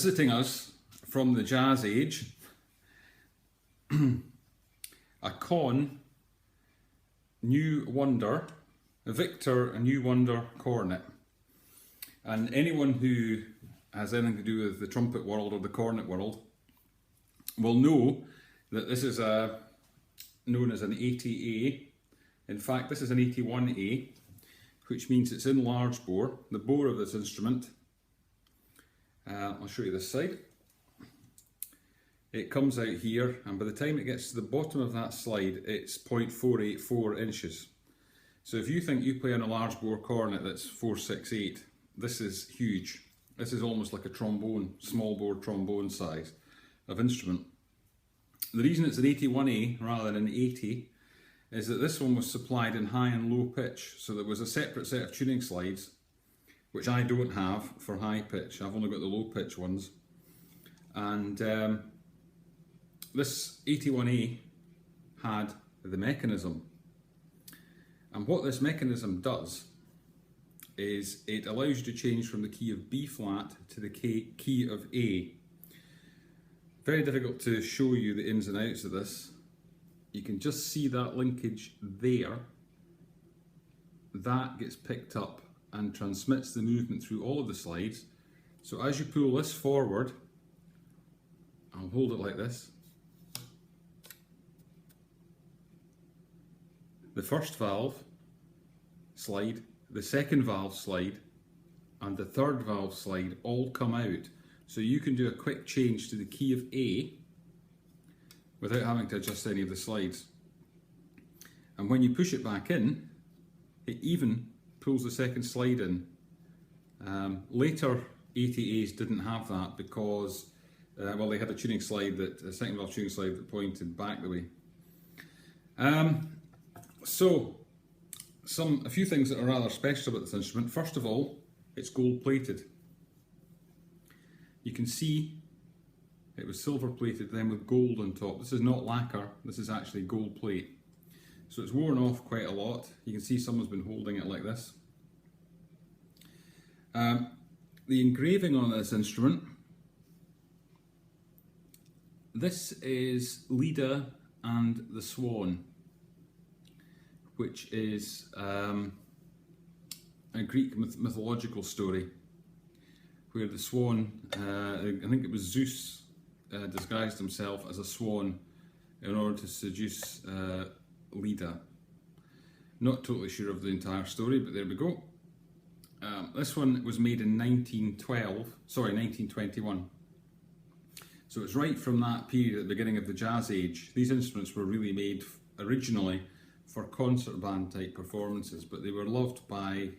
visiting us from the Jazz Age, a Conn New Wonder, a Victor, a New Wonder Cornet. And anyone who has anything to do with the trumpet world or the cornet world will know that this is known as an 80A. In fact, this is an 81A, which means it's in large bore. The bore of this instrument, I'll show you this side. It comes out here, and by the time it gets to the bottom of that slide, it's 0.484 inches. So if you think you play on a large bore cornet that's 468, this is huge. This is almost like a trombone, small bore trombone size of instrument. The reason it's an 81A rather than an 80 is that this one was supplied in high and low pitch. So there was a separate set of tuning slides, which I don't have for high pitch. I've only got the low pitch ones. And this 81A had the mechanism. And what this mechanism does is it allows you to change from the key of B flat to the key of A. Very difficult to show you the ins and outs of this. You can just see that linkage there. That gets picked up and transmits the movement through all of the slides. So as you pull this forward, I'll hold it like this. The first valve slide, the second valve slide, and the third valve slide all come out. So you can do a quick change to the key of A without having to adjust any of the slides. And when you push it back in, it even pulls the second slide in. Later 80As didn't have that because, well, they had a tuning slide, a second valve tuning slide that pointed back the way. So, a few things that are rather special about this instrument. First of all, it's gold plated. You can see it was silver plated then with gold on top. This is not lacquer, this is actually gold plate. So it's worn off quite a lot. You can see someone's been holding it like this. The engraving on this instrument, this is Leda and the Swan, which is a Greek mythological story where the swan, I think it was Zeus, disguised himself as a swan in order to seduce Leda. Not totally sure of the entire story, but there we go. This one was made in 1921. So it's right from that period at the beginning of the Jazz Age. These instruments were really made originally for concert band type performances, but they were loved by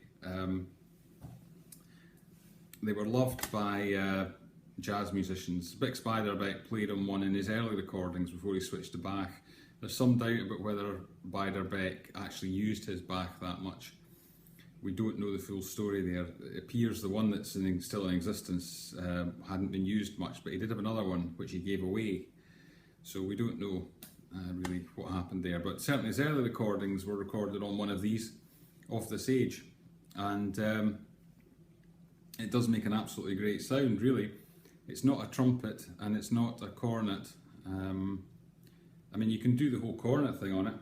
jazz musicians. Bix Beiderbecke played on one in his early recordings before he switched to Bach. There's some doubt about whether Beiderbecke actually used his Bach that much. We don't know the full story there. It appears the one that's still in existence hadn't been used much, but he did have another one which he gave away. So we don't know really what happened there. But certainly his early recordings were recorded on one of these of this age. And it does make an absolutely great sound, really. It's not a trumpet and it's not a cornet. I mean, you can do the whole cornet thing on it.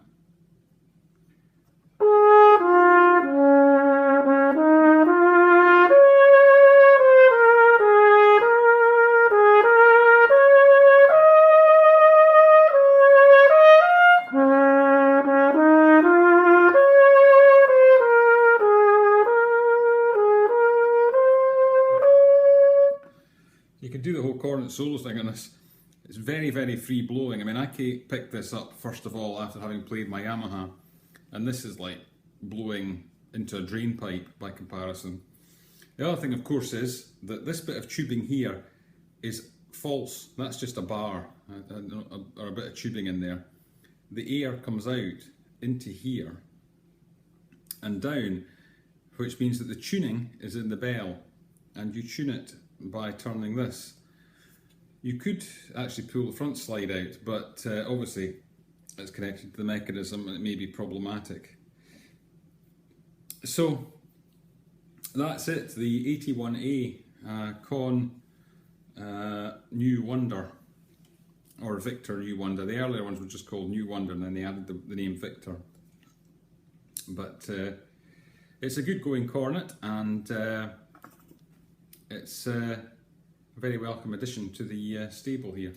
You can do the whole cornet solo thing on this. It's very, very free blowing. I mean, I picked this up first of all after having played my Yamaha, and this is like blowing into a drain pipe by comparison. The other thing, of course, is that this bit of tubing here is false. That's just a bar or a bit of tubing in there. The air comes out into here and down, which means that the tuning is in the bell, and you tune it by turning this. You could actually pull the front slide out, but obviously it's connected to the mechanism and it may be problematic. So that's it, the 81A Conn New Wonder, or Victor New Wonder. The earlier ones were just called New Wonder, and then they added the name Victor. But it's a good going cornet, and it's a very welcome addition to the stable here.